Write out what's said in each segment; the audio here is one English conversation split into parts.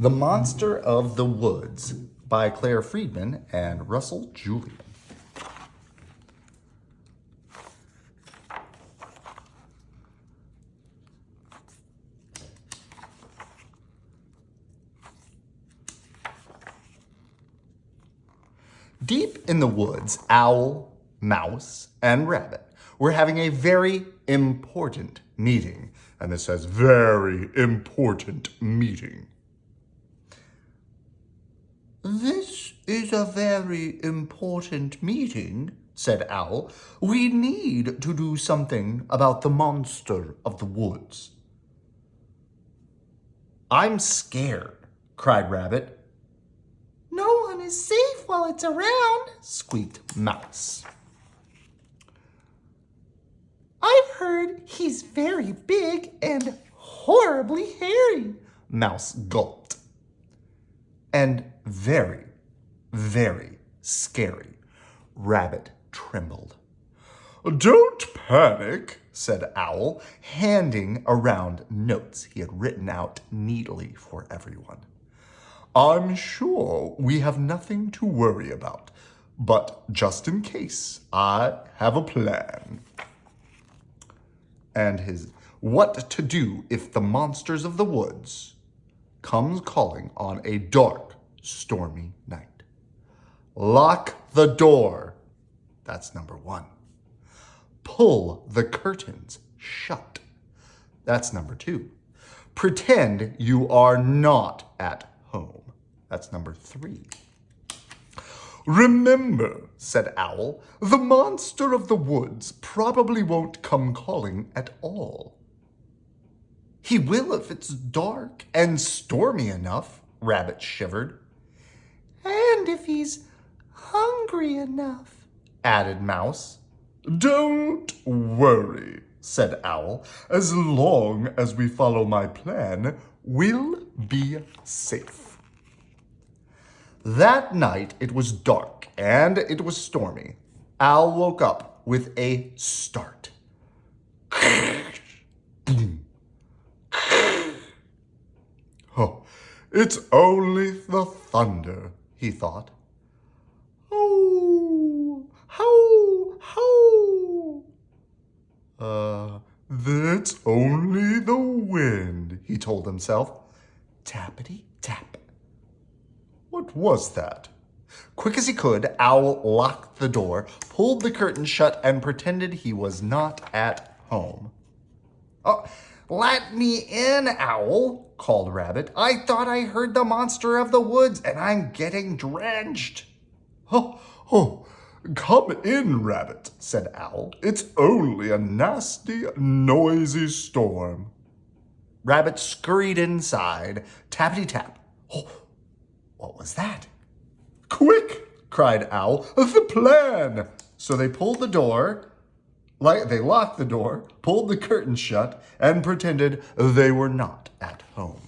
The Monster of the Woods by Claire Freedman and Russell Julian. Deep in the woods, Owl, Mouse, and Rabbit were having a very important meeting. And this says very important meeting. This is a very important meeting, said Owl. We need to do something about the monster of the woods. I'm scared, cried Rabbit. No one is safe while it's around, squeaked Mouse. I've heard he's very big and horribly hairy, Mouse gulped. And very, very scary, Rabbit trembled. Don't panic, said Owl, handing around notes he had written out neatly for everyone. I'm sure we have nothing to worry about, but just in case, I have a plan. And his what to do if the monsters of the woods comes calling on a dark, stormy night. Lock the door. That's number 1. Pull the curtains shut. That's number 2. Pretend you are not at home. That's number 3. Remember, said Owl, the monster of the woods probably won't come calling at all. He will if it's dark and stormy enough, Rabbit shivered. And if he's hungry enough, added Mouse. Don't worry, said Owl. As long as we follow my plan, we'll be safe. That night it was dark and it was stormy. Owl woke up with a start. Boom. Oh, it's only the thunder, he thought. Oh, ho, ho. That's only the wind, he told himself. Tappity tap. What was that? Quick as he could, Owl locked the door, pulled the curtain shut, and pretended he was not at home. Oh, let me in, Owl, called Rabbit. I thought I heard the monster of the woods, and I'm getting drenched. Oh, come in, Rabbit, said Owl. It's only a nasty, noisy storm. Rabbit scurried inside, tappity-tap. Oh, what was that? Quick, cried Owl, the plan! So they pulled the door, they locked the door, pulled the curtain shut, and pretended they were not at home.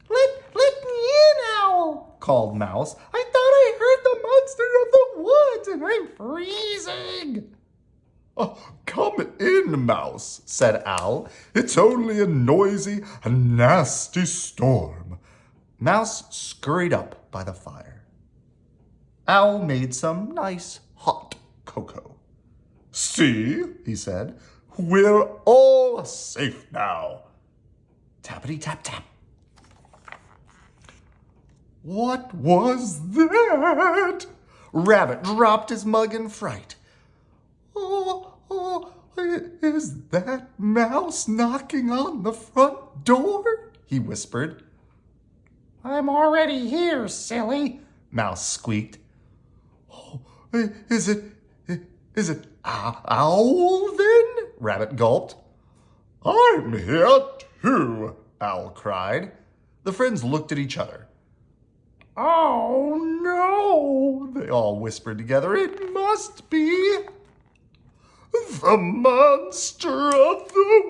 Let me in, Owl, called Mouse. I thought I heard the monster of the woods, and I'm freezing. Oh, come in, Mouse, said Owl. It's only a noisy and nasty storm. Mouse scurried up by the fire. Owl made some nice hot cocoa. See, he said, we're all safe now. Tappity tap tap. What was that? Rabbit dropped his mug in fright. Oh, is that Mouse knocking on the front door? He whispered. I'm already here, silly, Mouse squeaked. Oh, is it Owl then? Rabbit gulped. I'm here too, Owl cried. The friends looked at each other. Oh no, they all whispered together. It must be the monster of the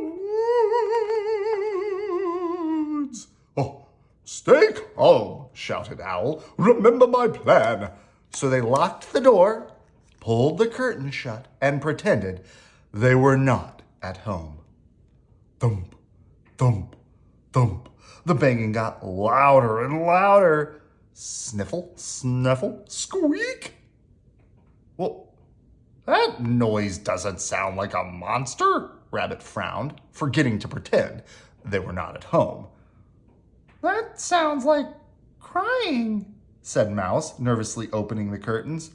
woods. Oh, stay calm, shouted Owl. Remember my plan. So they locked the door, pulled the curtain shut, and pretended they were not at home. Thump, thump, Thump. The banging got louder and louder. Sniffle, snuffle, squeak. Well, that noise doesn't sound like a monster, Rabbit frowned, forgetting to pretend they were not at home. That sounds like crying, said Mouse, nervously opening the curtains.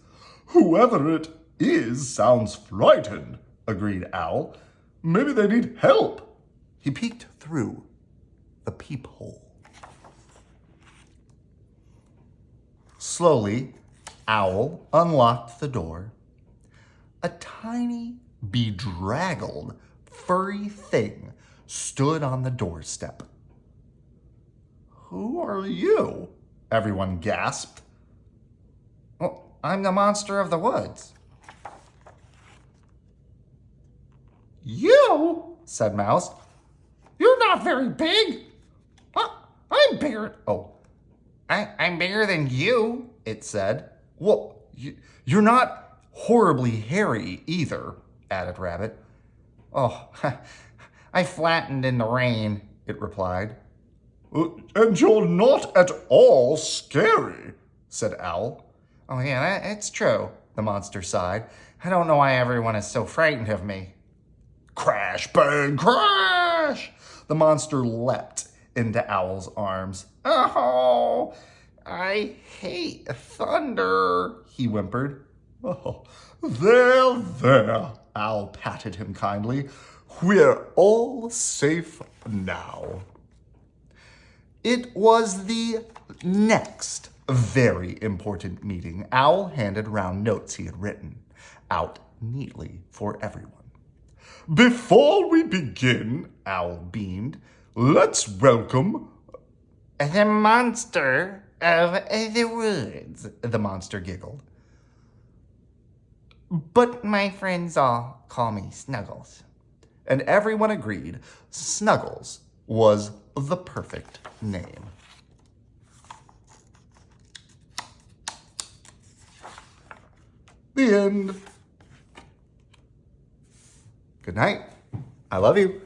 Whoever it is sounds frightened, agreed Owl. Maybe they need help. He peeked through the peephole. Slowly, Owl unlocked the door. A tiny, bedraggled, furry thing stood on the doorstep. Who are you? Everyone gasped. Well, I'm the monster of the woods. You? Said Mouse. You're not very big. I'm bigger. I'm bigger than you, it said. Well, you're not horribly hairy either, added Rabbit. Oh, I flattened in the rain, it replied. And you're not at all scary, said Owl. Oh, yeah, it's true, the monster sighed. I don't know why everyone is so frightened of me. Crash, bang, crash! The monster leapt into Owl's arms. Oh, I hate thunder, he whimpered. Oh, there, Owl patted him kindly. We're all safe now. It was the next very important meeting. Owl handed round notes he had written, out neatly for everyone. Before we begin, Owl beamed, let's welcome the monster of the woods, the monster giggled. But my friends all call me Snuggles. And everyone agreed Snuggles was the perfect name. The end. Good night. I love you.